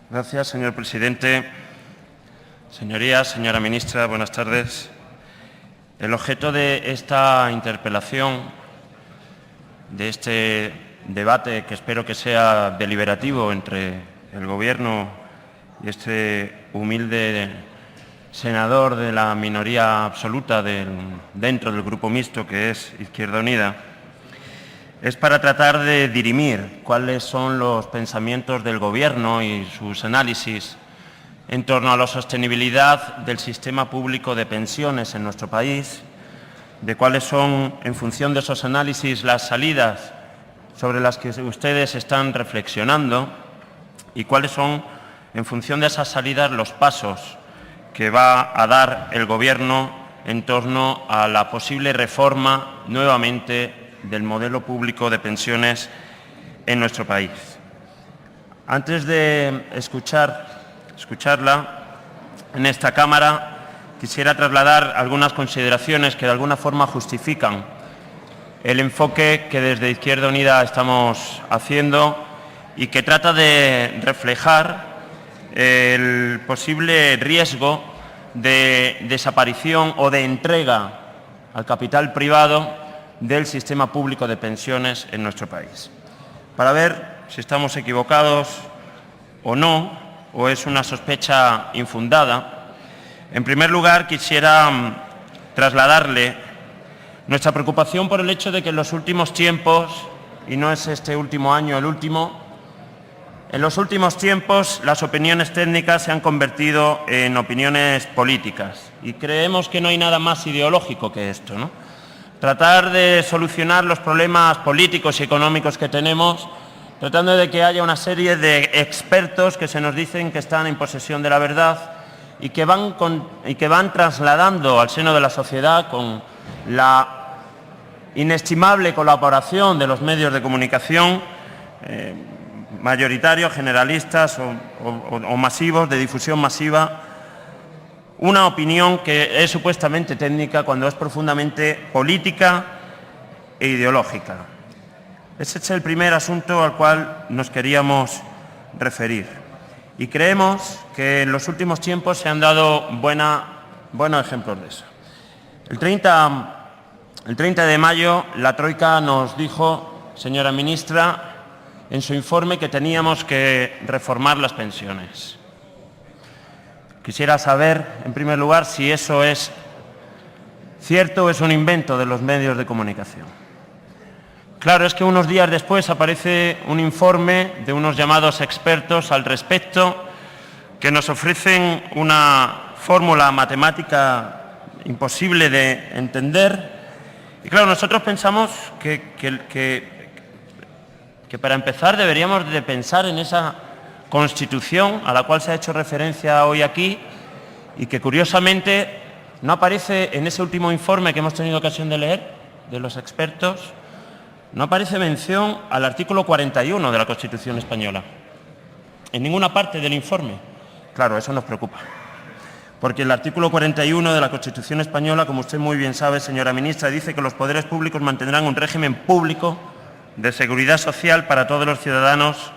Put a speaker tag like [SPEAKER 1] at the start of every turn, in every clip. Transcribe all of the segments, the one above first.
[SPEAKER 1] Gracias, señor presidente. Señorías, señora ministra, buenas tardes. El objeto de esta interpelación, de este debate que espero que sea deliberativo entre el Gobierno y este humilde senador de la minoría absoluta dentro del Grupo Mixto, que es Izquierda Unida, es para tratar de dirimir cuáles son los pensamientos del Gobierno y sus análisis en torno a la sostenibilidad del sistema público de pensiones en nuestro país, de cuáles son, en función de esos análisis, las salidas sobre las que ustedes están reflexionando y cuáles son, en función de esas salidas, los pasos que va a dar el Gobierno en torno a la posible reforma nuevamente del modelo público de pensiones en nuestro país. Antes de escucharla en esta Cámara, quisiera trasladar algunas consideraciones que de alguna forma justifican el enfoque que desde Izquierda Unida estamos haciendo y que trata de reflejar el posible riesgo de desaparición o de entrega al capital privado del sistema público de pensiones en nuestro país. Para ver si estamos equivocados o no, o es una sospecha infundada, en primer lugar quisiera trasladarle nuestra preocupación por el hecho de que en los últimos tiempos, y no es este último año el último, en los últimos tiempos las opiniones técnicas se han convertido en opiniones políticas y creemos que no hay nada más ideológico que esto, ¿no? Tratar de solucionar los problemas políticos y económicos que tenemos, tratando de que haya una serie de expertos que se nos dicen que están en posesión de la verdad y que van trasladando al seno de la sociedad, con la inestimable colaboración de los medios de comunicación, mayoritarios, generalistas o masivos, de difusión masiva, una opinión que es supuestamente técnica cuando es profundamente política e ideológica. Ese es el primer asunto al cual nos queríamos referir. Y creemos que en los últimos tiempos se han dado buenos ejemplos de eso. El 30 de mayo la Troika nos dijo, señora ministra, en su informe que teníamos que reformar las pensiones. Quisiera saber, en primer lugar, si eso es cierto o es un invento de los medios de comunicación. Claro, es que unos días después aparece un informe de unos llamados expertos al respecto que nos ofrecen una fórmula matemática imposible de entender. Y claro, nosotros pensamos que para empezar deberíamos de pensar en esa Constitución a la cual se ha hecho referencia hoy aquí y que curiosamente no aparece en ese último informe que hemos tenido ocasión de leer de los expertos, no aparece mención al artículo 41 de la Constitución española, en ninguna parte del informe. Claro, eso nos preocupa, porque el artículo 41 de la Constitución española, como usted muy bien sabe, señora ministra, dice que los poderes públicos mantendrán un régimen público de seguridad social para todos los ciudadanos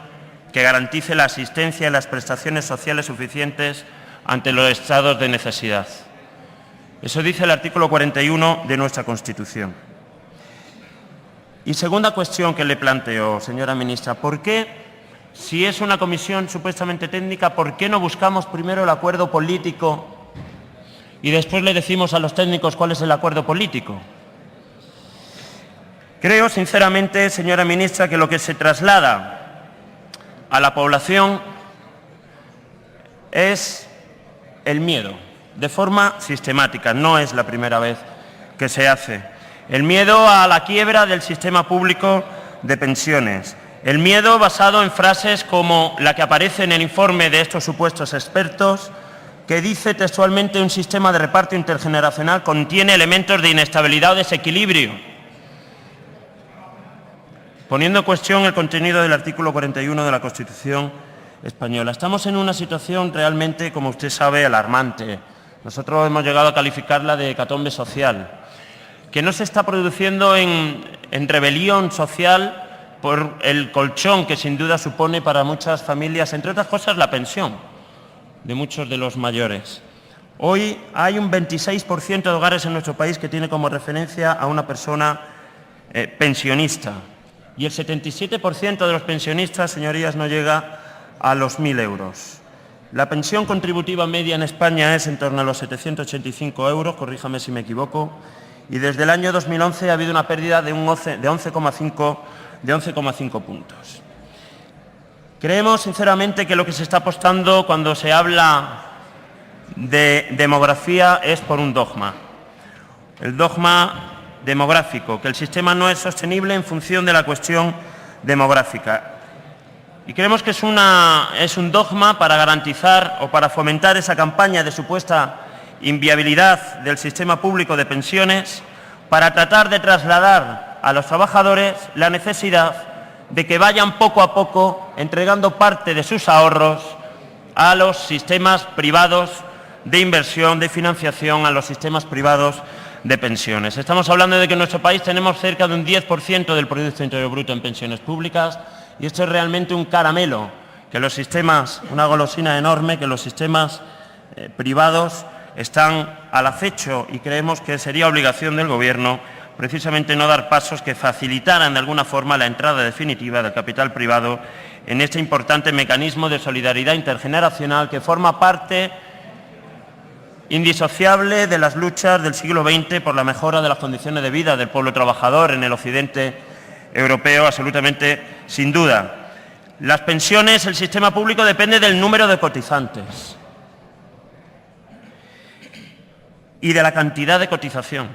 [SPEAKER 1] que garantice la asistencia y las prestaciones sociales suficientes ante los estados de necesidad. Eso dice el artículo 41 de nuestra Constitución. Y segunda cuestión que le planteo, señora ministra, ¿por qué, si es una comisión supuestamente técnica, por qué no buscamos primero el acuerdo político y después le decimos a los técnicos cuál es el acuerdo político? Creo, sinceramente, señora ministra, que lo que se traslada a la población es el miedo, de forma sistemática, no es la primera vez que se hace. El miedo a la quiebra del sistema público de pensiones, el miedo basado en frases como la que aparece en el informe de estos supuestos expertos, que dice textualmente: un sistema de reparto intergeneracional contiene elementos de inestabilidad o desequilibrio, poniendo en cuestión el contenido del artículo 41 de la Constitución española. Estamos en una situación realmente, como usted sabe, alarmante. Nosotros hemos llegado a calificarla de hecatombe social, que no se está produciendo en rebelión social por el colchón que sin duda supone para muchas familias, entre otras cosas, la pensión de muchos de los mayores. Hoy hay un 26% de hogares en nuestro país que tiene como referencia a una persona pensionista, y el 77% de los pensionistas, señorías, no llega a los 1.000 euros. La pensión contributiva media en España es en torno a los 785 euros, corríjame si me equivoco, y desde el año 2011 ha habido una pérdida de 11,5 puntos. Creemos, sinceramente, que lo que se está apostando cuando se habla de demografía es por un dogma. El dogma demográfico, que el sistema no es sostenible en función de la cuestión demográfica. Y creemos que es un dogma para garantizar o para fomentar esa campaña de supuesta inviabilidad del sistema público de pensiones, para tratar de trasladar a los trabajadores la necesidad de que vayan poco a poco entregando parte de sus ahorros a los sistemas privados de inversión, de financiación, a los sistemas privados de pensiones. Estamos hablando de que en nuestro país tenemos cerca de un 10% del Producto Interior Bruto en pensiones públicas, y esto es realmente un caramelo, que los sistemas, una golosina enorme, que los sistemas privados están al acecho, y creemos que sería obligación del Gobierno precisamente no dar pasos que facilitaran de alguna forma la entrada definitiva del capital privado en este importante mecanismo de solidaridad intergeneracional que forma parte indisociable de las luchas del siglo XX por la mejora de las condiciones de vida del pueblo trabajador en el occidente europeo, absolutamente sin duda. Las pensiones, el sistema público depende del número de cotizantes y de la cantidad de cotización.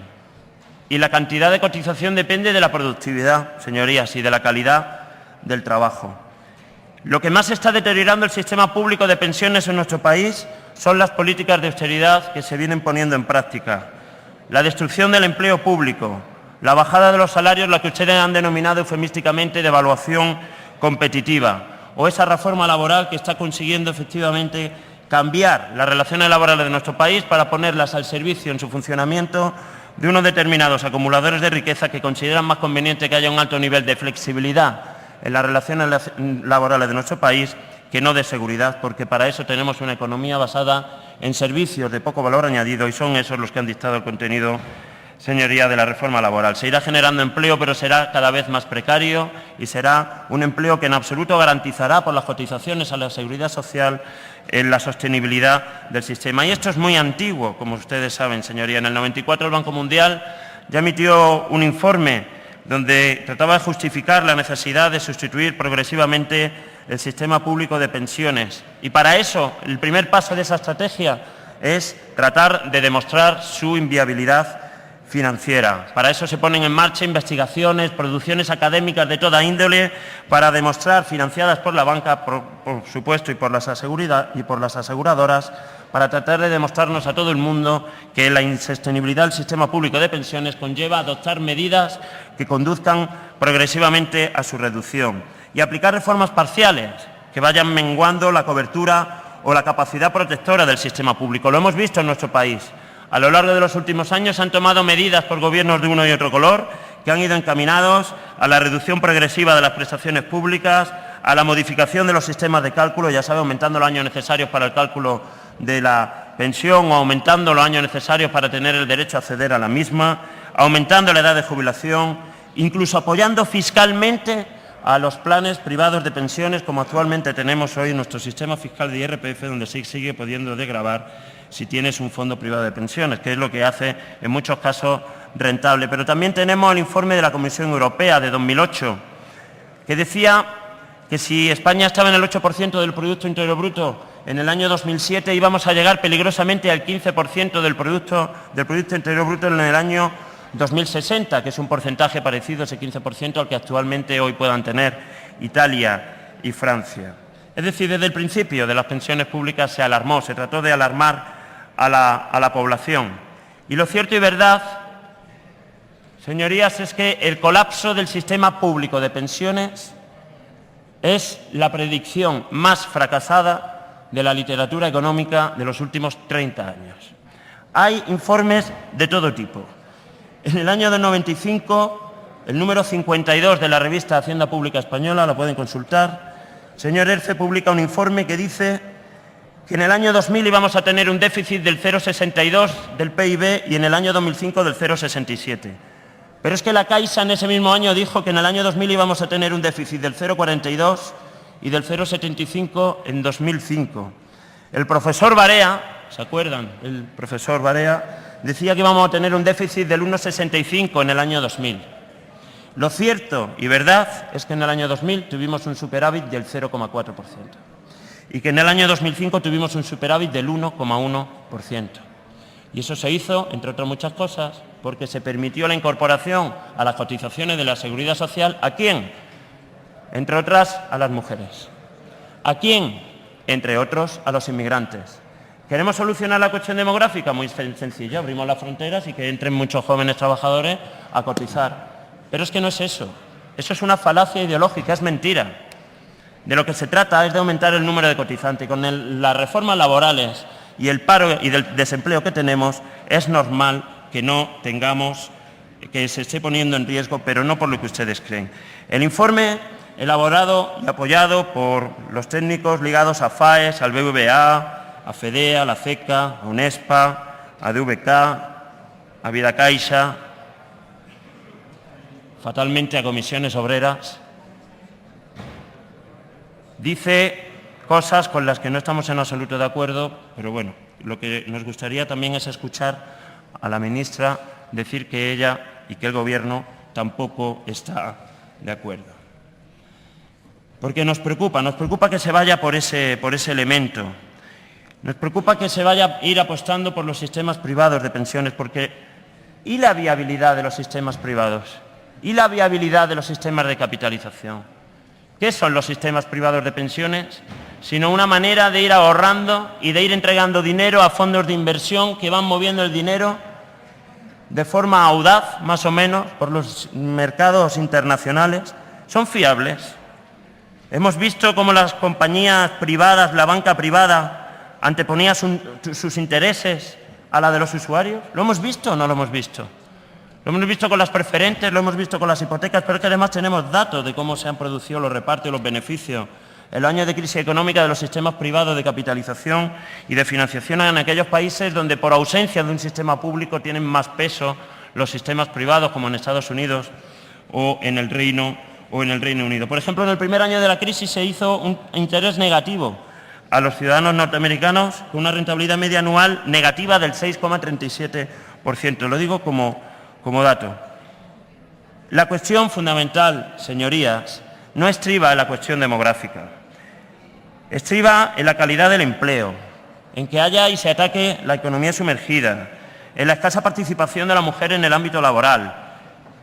[SPEAKER 1] Y la cantidad de cotización depende de la productividad, señorías, y de la calidad del trabajo. Lo que más está deteriorando el sistema público de pensiones en nuestro país son las políticas de austeridad que se vienen poniendo en práctica, la destrucción del empleo público, la bajada de los salarios, la que ustedes han denominado eufemísticamente devaluación competitiva, o esa reforma laboral que está consiguiendo efectivamente cambiar las relaciones laborales de nuestro país para ponerlas al servicio en su funcionamiento de unos determinados acumuladores de riqueza que consideran más conveniente que haya un alto nivel de flexibilidad en las relaciones laborales de nuestro país que no de seguridad, porque para eso tenemos una economía basada en servicios de poco valor añadido, y son esos los que han dictado el contenido, señoría, de la reforma laboral. Se irá generando empleo, pero será cada vez más precario, y será un empleo que en absoluto garantizará por las cotizaciones a la seguridad social la sostenibilidad del sistema. Y esto es muy antiguo, como ustedes saben, señoría. En el 94 el Banco Mundial ya emitió un informe donde trataba de justificar la necesidad de sustituir progresivamente el sistema público de pensiones. Y para eso, el primer paso de esa estrategia es tratar de demostrar su inviabilidad financiera. Para eso se ponen en marcha investigaciones, producciones académicas de toda índole, para demostrar, financiadas por la banca, por supuesto, y por las aseguradoras, para tratar de demostrarnos a todo el mundo que la insostenibilidad del sistema público de pensiones conlleva adoptar medidas que conduzcan progresivamente a su reducción y aplicar reformas parciales que vayan menguando la cobertura o la capacidad protectora del sistema público. Lo hemos visto en nuestro país. A lo largo de los últimos años se han tomado medidas por gobiernos de uno y otro color que han ido encaminados a la reducción progresiva de las prestaciones públicas, a la modificación de los sistemas de cálculo, ya sabe, aumentando los años necesarios para el cálculo de la pensión o aumentando los años necesarios para tener el derecho a acceder a la misma, aumentando la edad de jubilación, incluso apoyando fiscalmente a los planes privados de pensiones, como actualmente tenemos hoy en nuestro sistema fiscal de IRPF, donde se sigue pudiendo desgravar si tienes un fondo privado de pensiones, que es lo que hace en muchos casos rentable. Pero también tenemos el informe de la Comisión Europea de 2008, que decía que si España estaba en el 8% del Producto Interior Bruto en el año 2007, íbamos a llegar peligrosamente al 15% del Producto Interior Bruto en el año 2060, que es un porcentaje parecido, ese 15%, al que actualmente hoy puedan tener Italia y Francia. Es decir, desde el principio de las pensiones públicas se alarmó, se trató de alarmar a la población. Y lo cierto y verdad, señorías, es que el colapso del sistema público de pensiones es la predicción más fracasada de la literatura económica de los últimos 30 años. Hay informes de todo tipo. En el año del 95 el número 52 de la revista Hacienda Pública Española, la pueden consultar, señor Erce publica un informe que dice que en el año 2000 íbamos a tener un déficit del 0,62 del PIB y en el año 2005 del 0,67. Pero es que la Caixa en ese mismo año dijo que en el año 2000 íbamos a tener un déficit del 0,42 y del 0,75 en 2005. El profesor Barea, ¿se acuerdan? El profesor Barea decía que íbamos a tener un déficit del 1,65 en el año 2000. Lo cierto y verdad es que en el año 2000 tuvimos un superávit del 0,4% y que en el año 2005 tuvimos un superávit del 1,1%. Y eso se hizo, entre otras muchas cosas, porque se permitió la incorporación a las cotizaciones de la Seguridad Social. ¿A quién? Entre otras, a las mujeres. ¿A quién? Entre otros, a los inmigrantes. ¿Queremos solucionar la cuestión demográfica? Muy sencillo, abrimos las fronteras y que entren muchos jóvenes trabajadores a cotizar. Pero es que no es eso. Eso es una falacia ideológica, es mentira. De lo que se trata es de aumentar el número de cotizantes. Con las reformas laborales y el paro y del desempleo que tenemos, es normal que no tengamos, que se esté poniendo en riesgo, pero no por lo que ustedes creen. El informe, elaborado y apoyado por los técnicos ligados a FAES, al BBVA, a FEDEA, a la CECA, a UNESPA, a DVK, a Vida Caixa, fatalmente a Comisiones Obreras, dice cosas con las que no estamos en absoluto de acuerdo, pero bueno, lo que nos gustaría también es escuchar a la ministra decir que ella y que el Gobierno tampoco está de acuerdo. Porque nos preocupa que se vaya por ese elemento. Nos preocupa que se vaya a ir apostando por los sistemas privados de pensiones, porque ¿y la viabilidad de los sistemas privados? ¿Y la viabilidad de los sistemas de capitalización? ¿Qué son los sistemas privados de pensiones? Sino una manera de ir ahorrando y de ir entregando dinero a fondos de inversión que van moviendo el dinero de forma audaz, más o menos, por los mercados internacionales. ¿Son fiables? Hemos visto cómo las compañías privadas, la banca privada, anteponía sus intereses a la de los usuarios. ¿Lo hemos visto o no lo hemos visto? Lo hemos visto con las preferentes, lo hemos visto con las hipotecas, pero es que además tenemos datos de cómo se han producido los repartos y los beneficios en los años de crisis económica de los sistemas privados de capitalización y de financiación en aquellos países donde por ausencia de un sistema público tienen más peso los sistemas privados, como en Estados Unidos o en el Reino Unido. Por ejemplo, en el primer año de la crisis se hizo un interés negativo a los ciudadanos norteamericanos con una rentabilidad media anual negativa del 6,37%. Lo digo como dato. La cuestión fundamental, señorías, no estriba en la cuestión demográfica. Estriba en la calidad del empleo, en que haya y se ataque la economía sumergida, en la escasa participación de la mujer en el ámbito laboral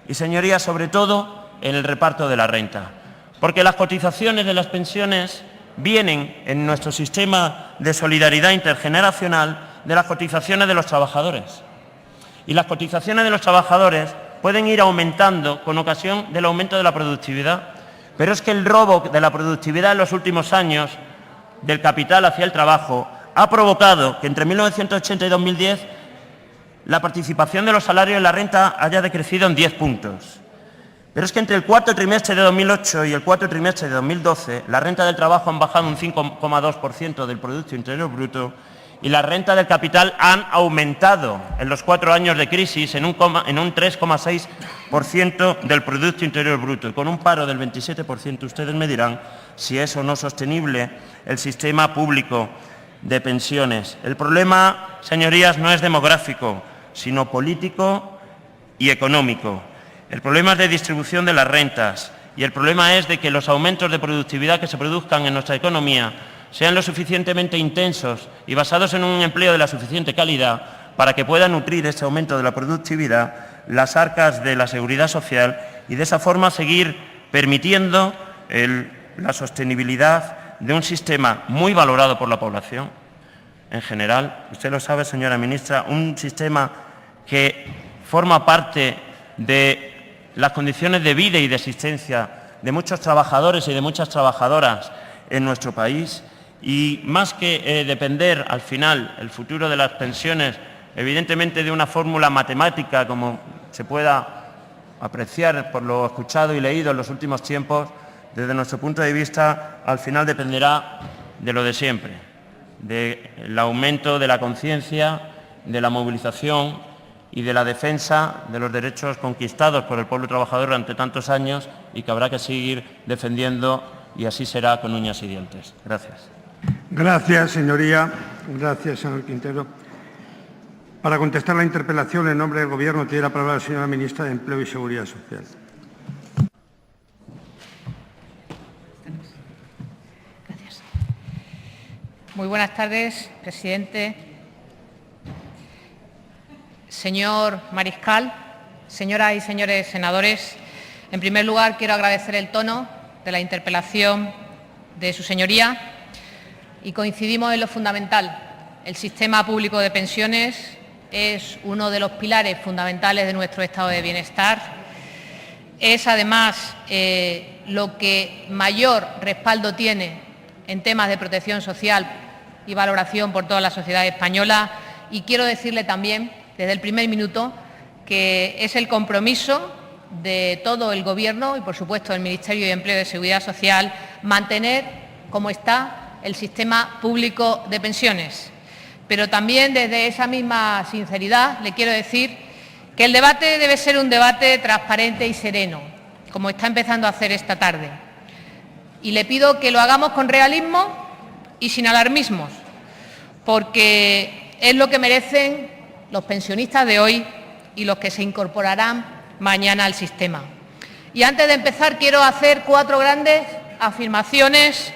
[SPEAKER 1] y, señorías, sobre todo, en el reparto de la renta. Porque las cotizaciones de las pensiones vienen en nuestro sistema de solidaridad intergeneracional de las cotizaciones de los trabajadores. Y las cotizaciones de los trabajadores pueden ir aumentando con ocasión del aumento de la productividad. Pero es que el robo de la productividad en los últimos años del capital hacia el trabajo ha provocado que entre 1980 y 2010 la participación de los salarios en la renta haya decrecido en 10 puntos. Pero es que entre el cuarto trimestre de 2008 y el cuarto trimestre de 2012 la renta del trabajo han bajado un 5,2% del Producto Interior Bruto y la renta del capital han aumentado en los 4 años de crisis en un 3,6% del Producto Interior Bruto. Y con un paro del 27%, ustedes me dirán si es o no sostenible el sistema público de pensiones. El problema, señorías, no es demográfico, sino político y económico. El problema es de distribución de las rentas y el problema es de que los aumentos de productividad que se produzcan en nuestra economía sean lo suficientemente intensos y basados en un empleo de la suficiente calidad para que pueda nutrir ese aumento de la productividad las arcas de la seguridad social y de esa forma seguir permitiendo la sostenibilidad de un sistema muy valorado por la población en general. Usted lo sabe, señora ministra, un sistema que forma parte de las condiciones de vida y de existencia de muchos trabajadores y de muchas trabajadoras en nuestro país. Y más que depender al final el futuro de las pensiones, evidentemente de una fórmula matemática como se pueda apreciar por lo escuchado y leído en los últimos tiempos, desde nuestro punto de vista, al final dependerá de lo de siempre, del aumento de la conciencia, de la movilización y de la defensa de los derechos conquistados por el pueblo trabajador durante tantos años y que habrá que seguir defendiendo, y así será con uñas y dientes. Gracias.
[SPEAKER 2] Gracias, señoría. Gracias, señor Quintero. Para contestar la interpelación en nombre del Gobierno tiene la palabra la señora ministra de Empleo y Seguridad Social.
[SPEAKER 3] Gracias. Muy buenas tardes, presidente. Señor Mariscal, señoras y señores senadores, en primer lugar quiero agradecer el tono de la interpelación de su señoría y coincidimos en lo fundamental. El sistema público de pensiones es uno de los pilares fundamentales de nuestro estado de bienestar. Es además lo que mayor respaldo tiene en temas de protección social y valoración por toda la sociedad española, y quiero decirle también desde el primer minuto que es el compromiso de todo el Gobierno y, por supuesto, del Ministerio de Empleo y de Seguridad Social mantener como está el sistema público de pensiones. Pero también desde esa misma sinceridad le quiero decir que el debate debe ser un debate transparente y sereno, como está empezando a hacer esta tarde. Y le pido que lo hagamos con realismo y sin alarmismos, porque es lo que merecen los pensionistas de hoy y los que se incorporarán mañana al sistema. Y antes de empezar quiero hacer 4 grandes afirmaciones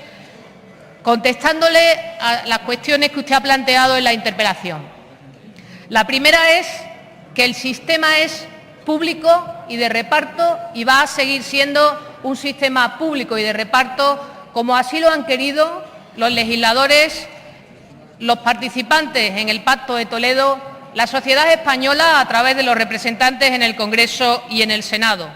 [SPEAKER 3] contestándole a las cuestiones que usted ha planteado en la interpelación. La primera es que el sistema es público y de reparto y va a seguir siendo un sistema público y de reparto como así lo han querido los legisladores, los participantes en el Pacto de Toledo, la sociedad española a través de los representantes en el Congreso y en el Senado.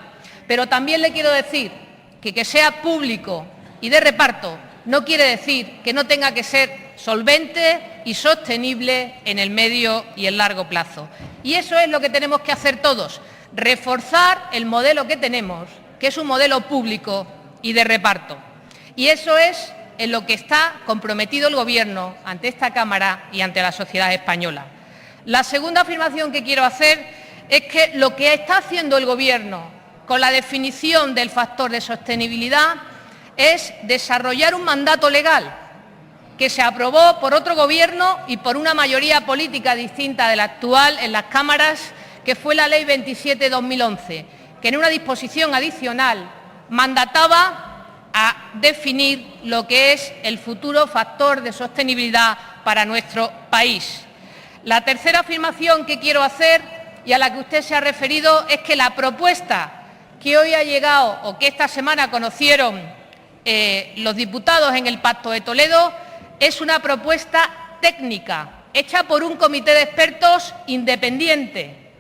[SPEAKER 3] Pero también le quiero decir que sea público y de reparto no quiere decir que no tenga que ser solvente y sostenible en el medio y el largo plazo. Y eso es lo que tenemos que hacer todos, reforzar el modelo que tenemos, que es un modelo público y de reparto. Y eso es en lo que está comprometido el Gobierno ante esta Cámara y ante la sociedad española. La segunda afirmación que quiero hacer es que lo que está haciendo el Gobierno con la definición del factor de sostenibilidad es desarrollar un mandato legal que se aprobó por otro Gobierno y por una mayoría política distinta de la actual en las cámaras, que fue la Ley 27/2011, que en una disposición adicional mandataba a definir lo que es el futuro factor de sostenibilidad para nuestro país. La tercera afirmación que quiero hacer y a la que usted se ha referido es que la propuesta que hoy ha llegado o que esta semana conocieron los diputados en el Pacto de Toledo es una propuesta técnica hecha por un comité de expertos independiente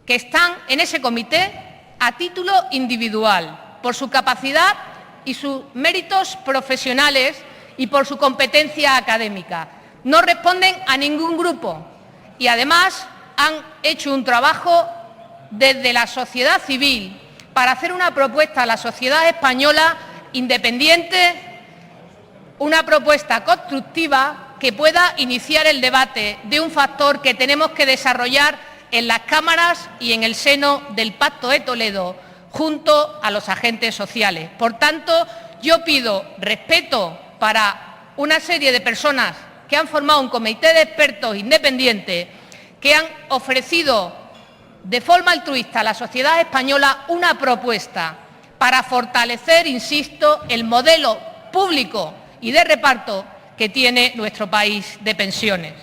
[SPEAKER 3] que están en ese comité a título individual por su capacidad y sus méritos profesionales y por su competencia académica. No responden a ningún grupo y además han hecho un trabajo desde la sociedad civil para hacer una propuesta a la sociedad española independiente, una propuesta constructiva que pueda iniciar el debate de un factor que tenemos que desarrollar en las cámaras y en el seno del Pacto de Toledo junto a los agentes sociales. Por tanto, yo pido respeto para una serie de personas que han formado un comité de expertos independientes que han ofrecido de forma altruista a la sociedad española una propuesta para fortalecer, insisto, el modelo público y de reparto que tiene nuestro país de pensiones.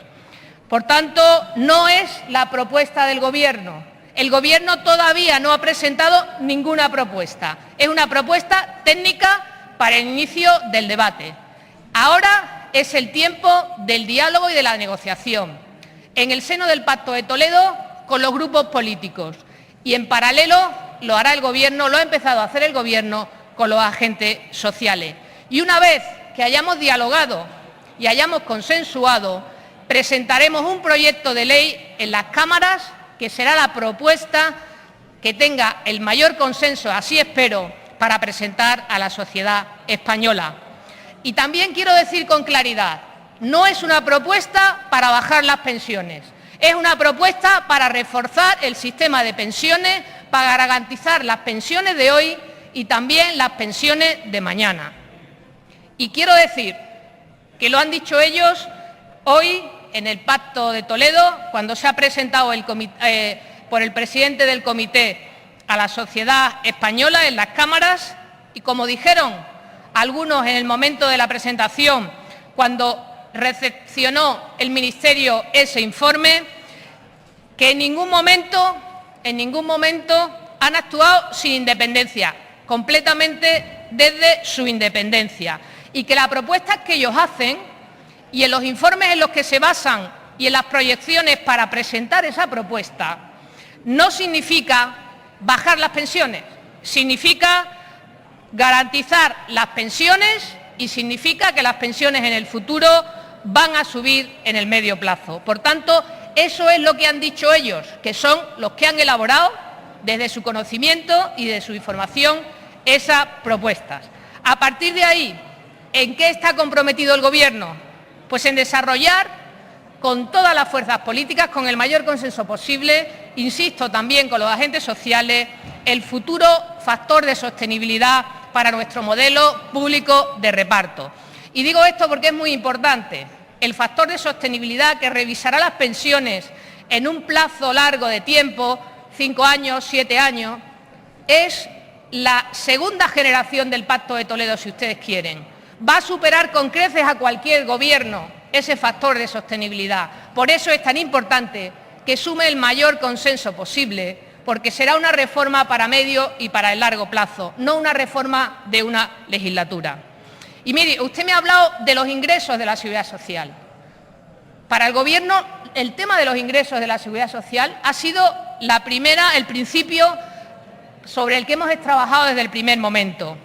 [SPEAKER 3] Por tanto, no es la propuesta del Gobierno. El Gobierno todavía no ha presentado ninguna propuesta. Es una propuesta técnica para el inicio del debate. Ahora es el tiempo del diálogo y de la negociación, en el seno del Pacto de Toledo con los grupos políticos. Y en paralelo lo hará el Gobierno, lo ha empezado a hacer el Gobierno con los agentes sociales. Y una vez que hayamos dialogado y hayamos consensuado, presentaremos un proyecto de ley en las cámaras que será la propuesta que tenga el mayor consenso, así espero, para presentar a la sociedad española. Y también quiero decir con claridad, no es una propuesta para bajar las pensiones, es una propuesta para reforzar el sistema de pensiones, para garantizar las pensiones de hoy y también las pensiones de mañana. Y quiero decir que lo han dicho ellos hoy en el Pacto de Toledo, cuando se ha presentado por el presidente del comité a la sociedad española en las cámaras, y como dijeron algunos en el momento de la presentación, cuando recepcionó el Ministerio ese informe, que en ningún momento han actuado sin independencia, completamente desde su independencia, y que las propuestas que ellos hacen y en los informes en los que se basan y en las proyecciones para presentar esa propuesta no significa bajar las pensiones, significa garantizar las pensiones y significa que las pensiones en el futuro van a subir en el medio plazo. Por tanto, eso es lo que han dicho ellos, que son los que han elaborado desde su conocimiento y de su información esas propuestas. A partir de ahí, ¿en qué está comprometido el Gobierno? Pues en desarrollar con todas las fuerzas políticas, con el mayor consenso posible, insisto, también con los agentes sociales, el futuro factor de sostenibilidad para nuestro modelo público de reparto. Y digo esto porque es muy importante. El factor de sostenibilidad que revisará las pensiones en un plazo largo de tiempo, 5 años, 7 años, es la segunda generación del Pacto de Toledo, si ustedes quieren. Va a superar con creces a cualquier gobierno ese factor de sostenibilidad. Por eso es tan importante que sume el mayor consenso posible, porque será una reforma para medio y para el largo plazo, no una reforma de una legislatura. Y mire, usted me ha hablado de los ingresos de la Seguridad Social. Para el Gobierno, el tema de los ingresos de la Seguridad Social ha sido el principio sobre el que hemos trabajado desde el primer momento,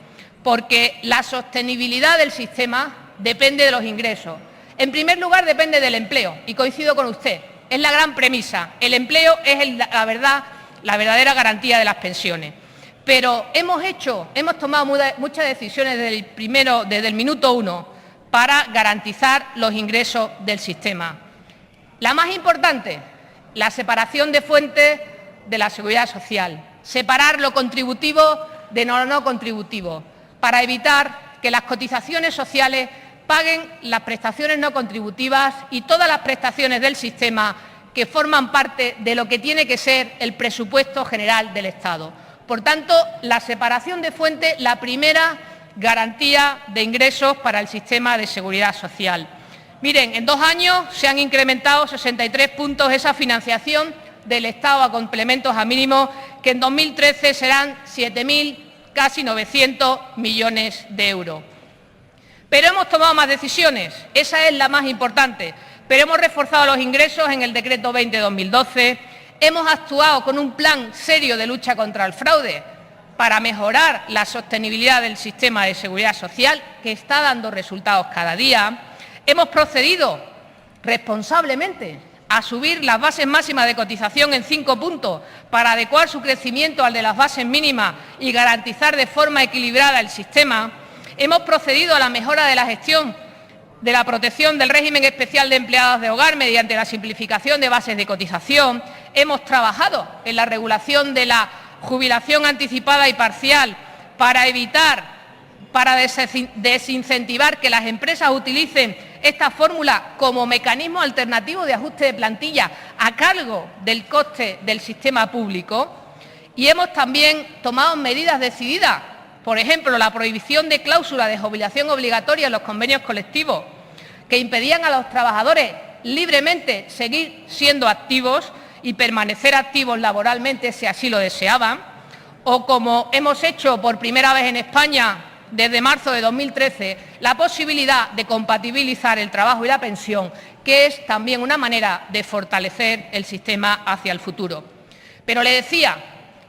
[SPEAKER 3] porque la sostenibilidad del sistema depende de los ingresos. En primer lugar, depende del empleo, y coincido con usted, es la gran premisa. El empleo es la verdadera garantía de las pensiones. Pero hemos tomado muchas decisiones desde el minuto 1 para garantizar los ingresos del sistema. La más importante, la separación de fuentes de la Seguridad Social, separar lo contributivo de lo no contributivo, para evitar que las cotizaciones sociales paguen las prestaciones no contributivas y todas las prestaciones del sistema que forman parte de lo que tiene que ser el presupuesto general del Estado. Por tanto, la separación de fuentes, la primera garantía de ingresos para el sistema de seguridad social. Miren, en 2 años se han incrementado 63 puntos esa financiación del Estado a complementos a mínimos, que en 2013 serán 7.000, casi 900 millones de euros. Pero hemos tomado más decisiones, esa es la más importante, pero hemos reforzado los ingresos en el Decreto 20-2012, hemos actuado con un plan serio de lucha contra el fraude para mejorar la sostenibilidad del sistema de seguridad social, que está dando resultados cada día. Hemos procedido responsablemente a subir las bases máximas de cotización en 5 puntos para adecuar su crecimiento al de las bases mínimas y garantizar de forma equilibrada el sistema. Hemos procedido a la mejora de la gestión de la protección del régimen especial de empleados de hogar mediante la simplificación de bases de cotización. Hemos trabajado en la regulación de la jubilación anticipada y parcial para desincentivar que las empresas utilicen esta fórmula como mecanismo alternativo de ajuste de plantilla a cargo del coste del sistema público. Y hemos también tomado medidas decididas, por ejemplo, la prohibición de cláusulas de jubilación obligatoria en los convenios colectivos, que impedían a los trabajadores libremente seguir siendo activos y permanecer activos laboralmente si así lo deseaban, o como hemos hecho por primera vez en España desde marzo de 2013, la posibilidad de compatibilizar el trabajo y la pensión, que es también una manera de fortalecer el sistema hacia el futuro. Pero le decía,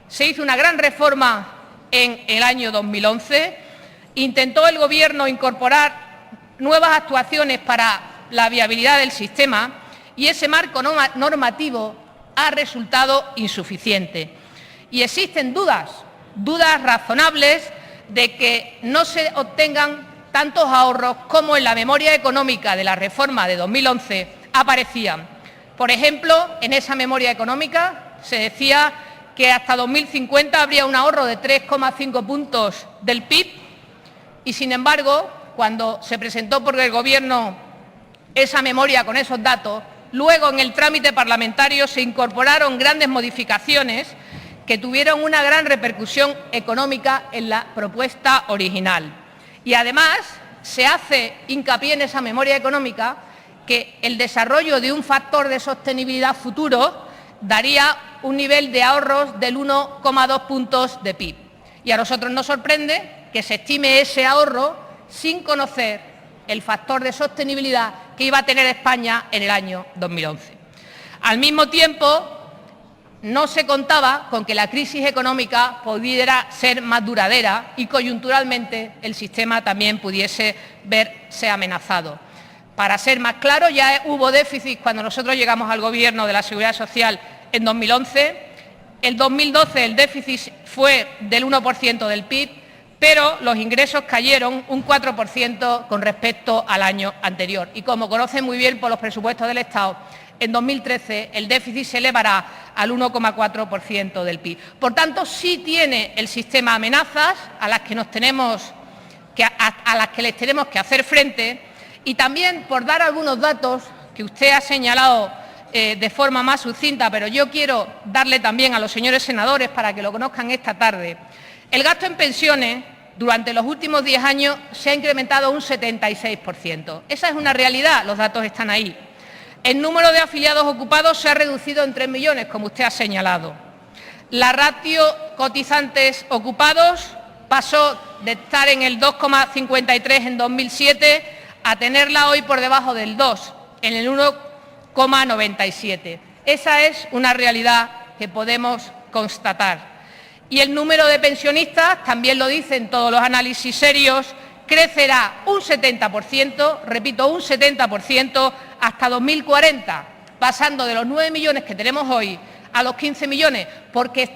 [SPEAKER 3] se hizo una gran reforma en el año 2011, intentó el Gobierno incorporar nuevas actuaciones para la viabilidad del sistema y ese marco normativo ha resultado insuficiente. Y existen dudas razonables de que no se obtengan tantos ahorros como en la memoria económica de la reforma de 2011 aparecían. Por ejemplo, en esa memoria económica se decía que hasta 2050 habría un ahorro de 3,5 puntos del PIB y, sin embargo, cuando se presentó por el Gobierno esa memoria con esos datos, luego en el trámite parlamentario se incorporaron grandes modificaciones que tuvieron una gran repercusión económica en la propuesta original. Y además se hace hincapié en esa memoria económica que el desarrollo de un factor de sostenibilidad futuro daría un nivel de ahorros del 1,2 puntos de PIB. Y a nosotros nos sorprende que se estime ese ahorro sin conocer el factor de sostenibilidad que iba a tener España en el año 2011. Al mismo tiempo, no se contaba con que la crisis económica pudiera ser más duradera y coyunturalmente el sistema también pudiese verse amenazado. Para ser más claro, ya hubo déficit cuando nosotros llegamos al Gobierno de la Seguridad Social en 2011. En 2012 el déficit fue del 1% del PIB, pero los ingresos cayeron un 4% con respecto al año anterior. Y como conocen muy bien por los presupuestos del Estado, en 2013 el déficit se elevará al 1,4% del PIB. Por tanto, sí tiene el sistema amenazas a las que les tenemos que hacer frente. Y también, por dar algunos datos que usted ha señalado de forma más sucinta, pero yo quiero darle también a los señores senadores para que lo conozcan esta tarde. El gasto en pensiones durante los últimos 10 años se ha incrementado un 76%. Esa es una realidad, los datos están ahí. El número de afiliados ocupados se ha reducido en 3 millones, como usted ha señalado. La ratio cotizantes ocupados pasó de estar en el 2,53 en 2007 a tenerla hoy por debajo del 2, en el 1,97. Esa es una realidad que podemos constatar. Y el número de pensionistas, también lo dicen todos los análisis serios, crecerá un 70%, repito, un 70% hasta 2040, pasando de los 9 millones que tenemos hoy a los 15 millones, porque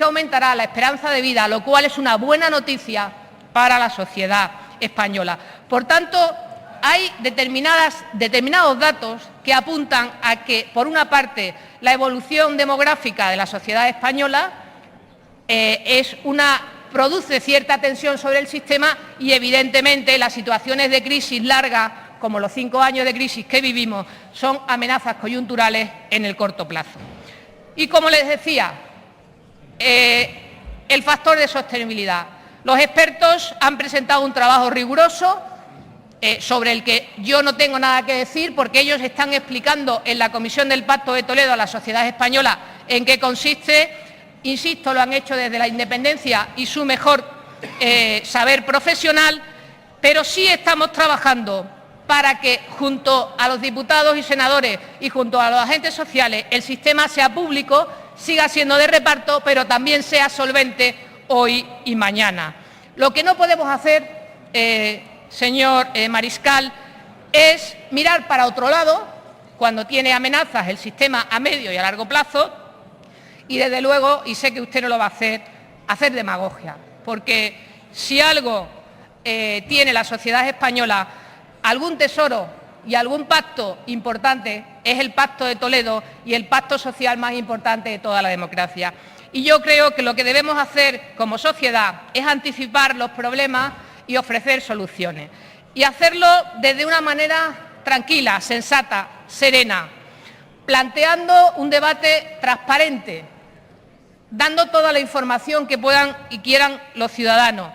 [SPEAKER 3] aumentará la esperanza de vida, lo cual es una buena noticia para la sociedad española. Por tanto, hay determinados datos que apuntan a que, por una parte, la evolución demográfica de la sociedad española produce cierta tensión sobre el sistema y, evidentemente, las situaciones de crisis largas, como los 5 años de crisis que vivimos, son amenazas coyunturales en el corto plazo. Y, como les decía, el factor de sostenibilidad. Los expertos han presentado un trabajo riguroso sobre el que yo no tengo nada que decir, porque ellos están explicando en la Comisión del Pacto de Toledo a la sociedad española en qué consiste. Insisto, lo han hecho desde la independencia y su mejor saber profesional, pero sí estamos trabajando para que, junto a los diputados y senadores y junto a los agentes sociales, el sistema sea público, siga siendo de reparto, pero también sea solvente hoy y mañana. Lo que no podemos hacer, señor Mariscal, es mirar para otro lado cuando tiene amenazas el sistema a medio y a largo plazo y, desde luego, y sé que usted no lo va a hacer demagogia, porque si algo tiene la sociedad española, algún tesoro y algún pacto importante, es el Pacto de Toledo y el pacto social más importante de toda la democracia. Y yo creo que lo que debemos hacer como sociedad es anticipar los problemas y ofrecer soluciones. Y hacerlo desde una manera tranquila, sensata, serena, planteando un debate transparente, dando toda la información que puedan y quieran los ciudadanos.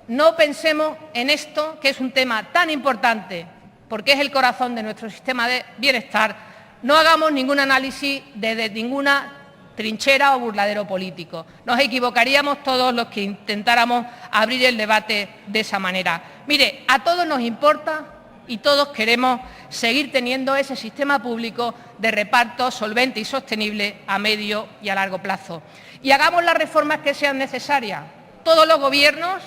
[SPEAKER 3] No pensemos en esto, que es un tema tan importante, porque es el corazón de nuestro sistema de bienestar. No hagamos ningún análisis desde ninguna trinchera o burladero político. Nos equivocaríamos todos los que intentáramos abrir el debate de esa manera. Mire, a todos nos importa y todos queremos seguir teniendo ese sistema público de reparto solvente y sostenible a medio y a largo plazo. Y hagamos las reformas que sean necesarias. Todos los gobiernos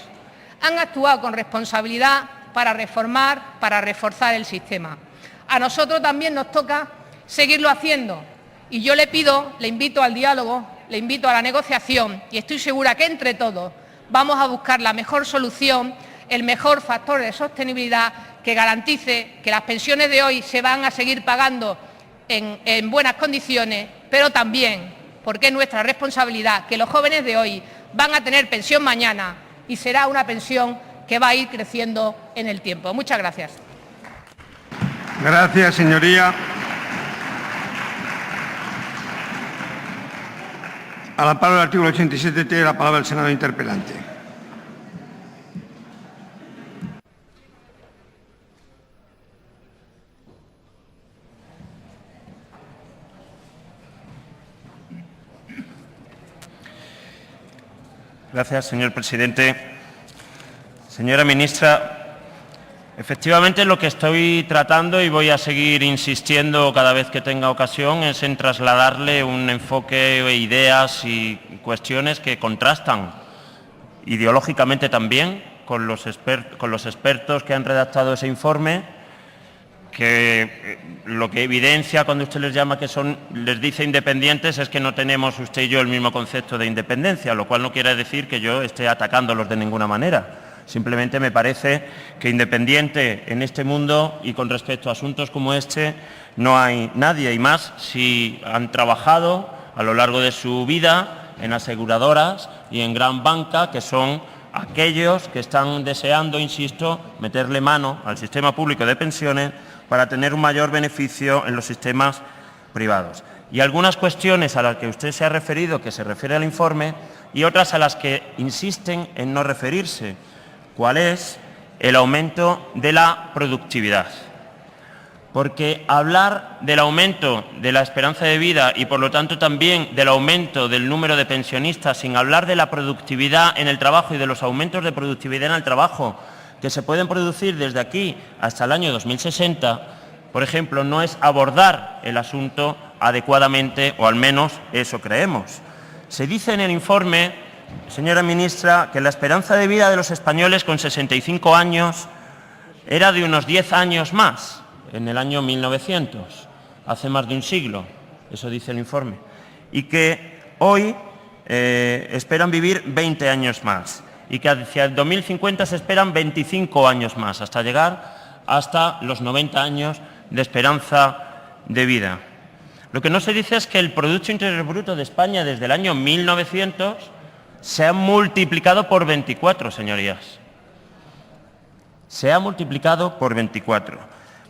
[SPEAKER 3] han actuado con responsabilidad para reformar, para reforzar el sistema. A nosotros también nos toca seguirlo haciendo. Y yo le invito al diálogo le invito a la negociación y estoy segura que entre todos vamos a buscar la mejor solución, el mejor factor de sostenibilidad que garantice que las pensiones de hoy se van a seguir pagando en buenas condiciones, pero también, porque es nuestra responsabilidad, que los jóvenes de hoy van a tener pensión mañana y será una pensión que va a ir creciendo en el tiempo. Muchas gracias.
[SPEAKER 2] Gracias, señoría. Al amparo del artículo 87 tiene la palabra el senador interpelante.
[SPEAKER 1] Gracias, señor presidente. Señora ministra, efectivamente lo que estoy tratando y voy a seguir insistiendo cada vez que tenga ocasión es en trasladarle un enfoque, ideas y cuestiones que contrastan ideológicamente también con los expertos que han redactado ese informe, que lo que evidencia cuando usted les llama les dice independientes es que no tenemos usted y yo el mismo concepto de independencia, lo cual no quiere decir que yo esté atacándolos de ninguna manera. Simplemente me parece que independiente en este mundo y con respecto a asuntos como este no hay nadie, y más si han trabajado a lo largo de su vida en aseguradoras y en gran banca, que son aquellos que están deseando, insisto, meterle mano al sistema público de pensiones para tener un mayor beneficio en los sistemas privados. Y algunas cuestiones a las que usted se ha referido, que se refiere al informe, y otras a las que insisten en no referirse. ¿Cuál es? El aumento de la productividad. Porque hablar del aumento de la esperanza de vida y, por lo tanto, también del aumento del número de pensionistas, sin hablar de la productividad en el trabajo y de los aumentos de productividad en el trabajo que se pueden producir desde aquí hasta el año 2060, por ejemplo, no es abordar el asunto adecuadamente, o al menos eso creemos. Se dice en el informe, señora ministra, que la esperanza de vida de los españoles con 65 años era de unos 10 años más en el año 1900, hace más de un siglo, eso dice el informe, y que hoy esperan vivir 20 años más, y que hacia el 2050 se esperan 25 años más, hasta llegar hasta los 90 años de esperanza de vida. Lo que no se dice es que el Producto Interior Bruto de España desde el año 1900 se ha multiplicado por 24, señorías. Se ha multiplicado por 24.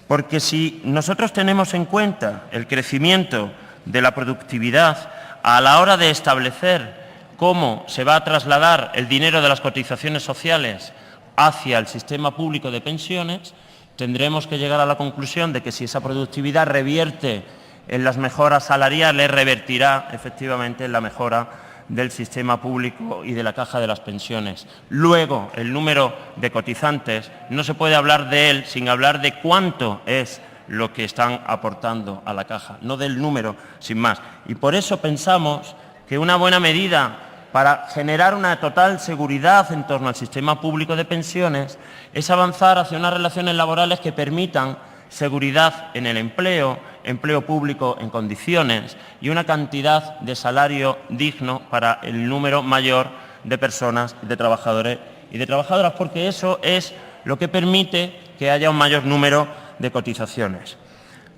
[SPEAKER 1] Porque si nosotros tenemos en cuenta el crecimiento de la productividad a la hora de establecer cómo se va a trasladar el dinero de las cotizaciones sociales hacia el sistema público de pensiones, tendremos que llegar a la conclusión de que si esa productividad revierte en las mejoras salariales, revertirá efectivamente en la mejora del sistema público y de la caja de las pensiones. Luego, el número de cotizantes, no se puede hablar de él sin hablar de cuánto es lo que están aportando a la caja, no del número, sin más. Y por eso pensamos que una buena medida para generar una total seguridad en torno al sistema público de pensiones es avanzar hacia unas relaciones laborales que permitan seguridad en el empleo, empleo público en condiciones y una cantidad de salario digno para el número mayor de personas, de trabajadores y de trabajadoras, porque eso es lo que permite que haya un mayor número de cotizaciones.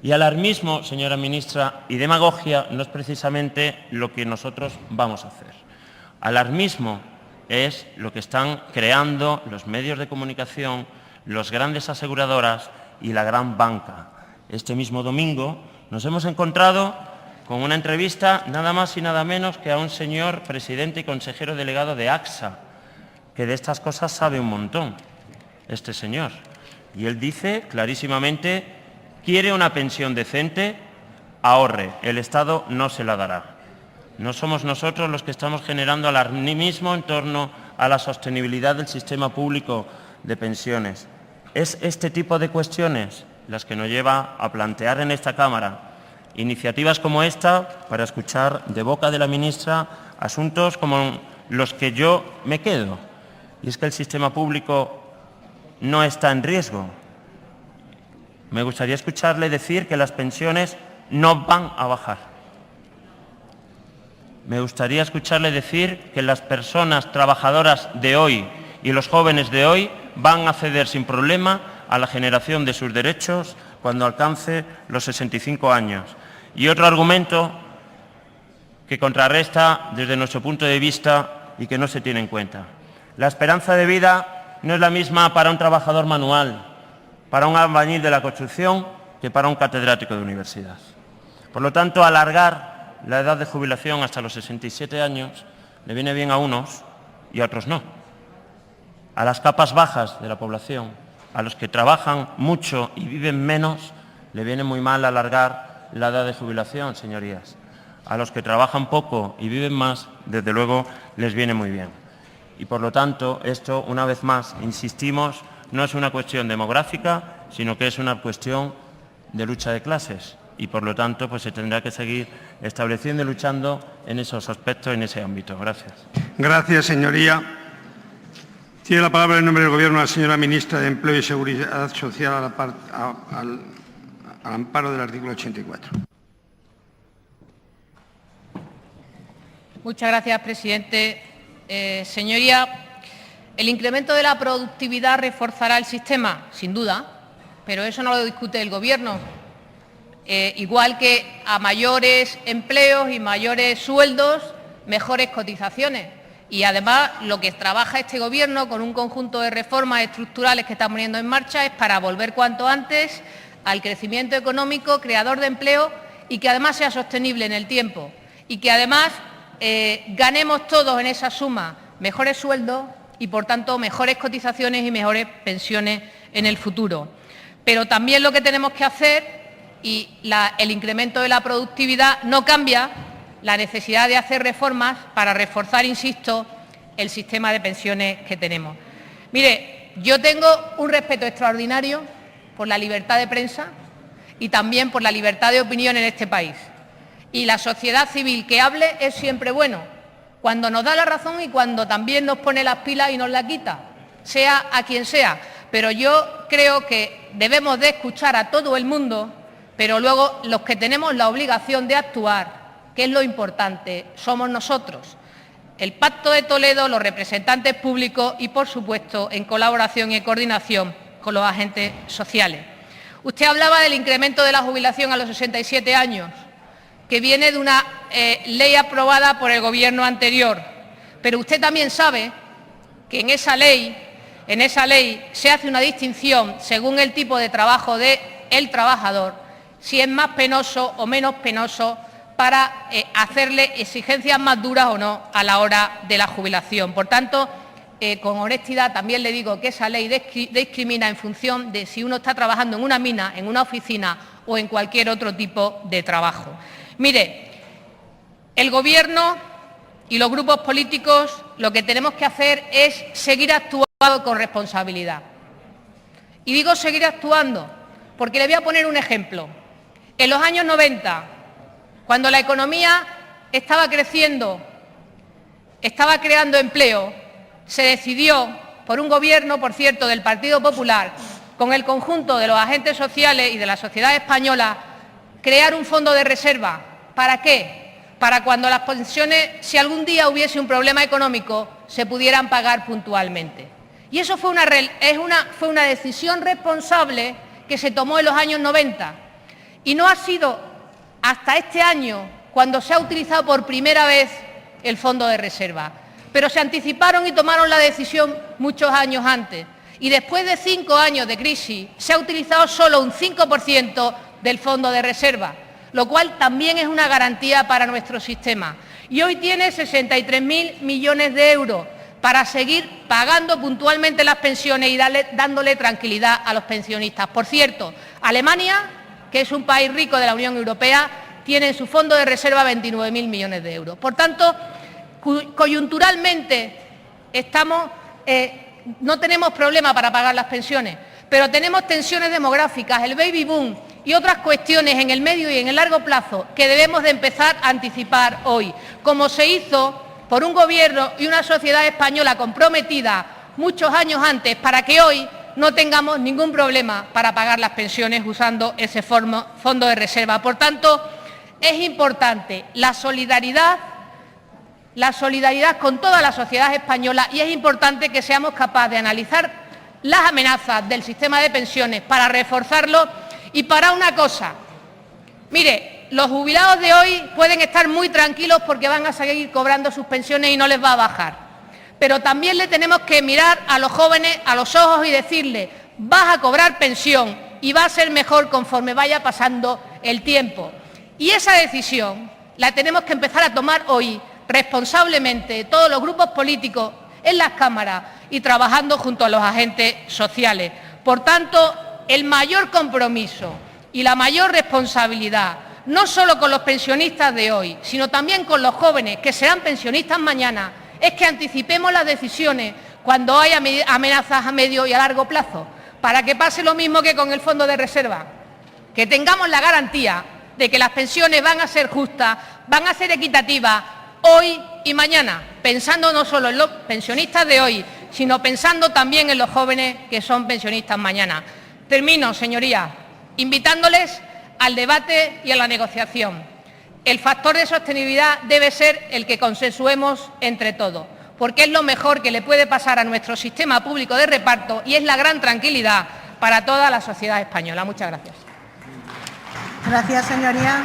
[SPEAKER 1] Y alarmismo, señora ministra, y demagogia no es precisamente lo que nosotros vamos a hacer. Alarmismo es lo que están creando los medios de comunicación, las grandes aseguradoras y la gran banca. Este mismo domingo nos hemos encontrado con una entrevista nada más y nada menos que a un señor presidente y consejero delegado de AXA, que de estas cosas sabe un montón, este señor. Y él dice clarísimamente, quiere una pensión decente, ahorre, el Estado no se la dará. No somos nosotros los que estamos generando alarmismo en torno a la sostenibilidad del sistema público de pensiones. Es este tipo de cuestiones las que nos lleva a plantear en esta Cámara iniciativas como esta para escuchar de boca de la ministra asuntos como los que yo me quedo. Y es que el sistema público no está en riesgo. Me gustaría escucharle decir que las pensiones no van a bajar. Me gustaría escucharle decir que las personas trabajadoras de hoy y los jóvenes de hoy van a acceder sin problema a la generación de sus derechos cuando alcance los 65 años. Y otro argumento que contrarresta desde nuestro punto de vista y que no se tiene en cuenta. La esperanza de vida no es la misma para un trabajador manual, para un albañil de la construcción, que para un catedrático de universidad. Por lo tanto, alargar la edad de jubilación hasta los 67 años le viene bien a unos y a otros no. A las capas bajas de la población, a los que trabajan mucho y viven menos, le viene muy mal alargar la edad de jubilación, señorías. A los que trabajan poco y viven más, desde luego, les viene muy bien. Y por lo tanto, esto, una vez más, insistimos, no es una cuestión demográfica, sino que es una cuestión de lucha de clases. Y por lo tanto, pues se tendrá que seguir estableciendo y luchando en esos aspectos, en ese ámbito. Gracias.
[SPEAKER 2] Gracias, señoría. Tiene la palabra en nombre del Gobierno la señora ministra de Empleo y Seguridad Social al amparo del artículo 84.
[SPEAKER 3] Muchas gracias, presidente. Señoría, el incremento de la productividad reforzará el sistema, sin duda, pero eso no lo discute el Gobierno. Igual que a mayores empleos y mayores sueldos, mejores cotizaciones. Y además lo que trabaja este Gobierno con un conjunto de reformas estructurales que está poniendo en marcha es para volver cuanto antes al crecimiento económico, creador de empleo y que además sea sostenible en el tiempo. Y que además ganemos todos en esa suma mejores sueldos y, por tanto, mejores cotizaciones y mejores pensiones en el futuro. Pero también lo que tenemos que hacer, y el incremento de la productividad no cambia la necesidad de hacer reformas para reforzar, insisto, el sistema de pensiones que tenemos. Mire, yo tengo un respeto extraordinario por la libertad de prensa y también por la libertad de opinión en este país. Y la sociedad civil que hable es siempre bueno, cuando nos da la razón y cuando también nos pone las pilas y nos la quita, sea a quien sea. Pero yo creo que debemos de escuchar a todo el mundo, pero luego los que tenemos la obligación de actuar, que es lo importante, somos nosotros. El Pacto de Toledo, los representantes públicos y, por supuesto, en colaboración y coordinación con los agentes sociales. Usted hablaba del incremento de la jubilación a los 67 años, que viene de una ley aprobada por el Gobierno anterior. Pero usted también sabe que en esa ley se hace una distinción según el tipo de trabajo del trabajador, si es más penoso o menos penoso, para hacerle exigencias más duras o no a la hora de la jubilación. Por tanto, con honestidad también le digo que esa ley discrimina en función de si uno está trabajando en una mina, en una oficina o en cualquier otro tipo de trabajo. Mire, el Gobierno y los grupos políticos lo que tenemos que hacer es seguir actuando con responsabilidad. Y digo seguir actuando porque le voy a poner un ejemplo. En los años 90, cuando la economía estaba creciendo, estaba creando empleo, se decidió por un Gobierno, por cierto, del Partido Popular, con el conjunto de los agentes sociales y de la sociedad española, crear un fondo de reserva. ¿Para qué? Para cuando las pensiones, si algún día hubiese un problema económico, se pudieran pagar puntualmente. Y eso fue una decisión responsable que se tomó en los años 90. Y no ha sido hasta este año cuando se ha utilizado por primera vez el fondo de reserva. Pero se anticiparon y tomaron la decisión muchos años antes. Y después de 5 años de crisis se ha utilizado solo un 5% del fondo de reserva, lo cual también es una garantía para nuestro sistema. Y hoy tiene 63.000 millones de euros para seguir pagando puntualmente las pensiones y dándole tranquilidad a los pensionistas. Por cierto, Alemania, que es un país rico de la Unión Europea, tiene en su fondo de reserva 29.000 millones de euros. Por tanto, coyunturalmente no tenemos problema para pagar las pensiones, pero tenemos tensiones demográficas, el baby boom y otras cuestiones en el medio y en el largo plazo que debemos de empezar a anticipar hoy, como se hizo por un Gobierno y una sociedad española comprometida muchos años antes, para que hoy no tengamos ningún problema para pagar las pensiones usando ese fondo de reserva. Por tanto, es importante la solidaridad la solidaridad con toda la sociedad española y es importante que seamos capaces de analizar las amenazas del sistema de pensiones para reforzarlo y para una cosa. Mire, los jubilados de hoy pueden estar muy tranquilos porque van a seguir cobrando sus pensiones y no les va a bajar. Pero también le tenemos que mirar a los jóvenes a los ojos y decirles: vas a cobrar pensión y va a ser mejor conforme vaya pasando el tiempo. Y esa decisión la tenemos que empezar a tomar hoy, responsablemente, todos los grupos políticos en las cámaras y trabajando junto a los agentes sociales. Por tanto, el mayor compromiso y la mayor responsabilidad, no solo con los pensionistas de hoy, sino también con los jóvenes que serán pensionistas mañana, es que anticipemos las decisiones cuando haya amenazas a medio y a largo plazo, para que pase lo mismo que con el Fondo de Reserva, que tengamos la garantía de que las pensiones van a ser justas, van a ser equitativas hoy y mañana, pensando no solo en los pensionistas de hoy, sino pensando también en los jóvenes que son pensionistas mañana. Termino, señorías, invitándoles al debate y a la negociación. El factor de sostenibilidad debe ser el que consensuemos entre todos, porque es lo mejor que le puede pasar a nuestro sistema público de reparto y es la gran tranquilidad para toda la sociedad española. Muchas gracias.
[SPEAKER 4] Gracias, señoría.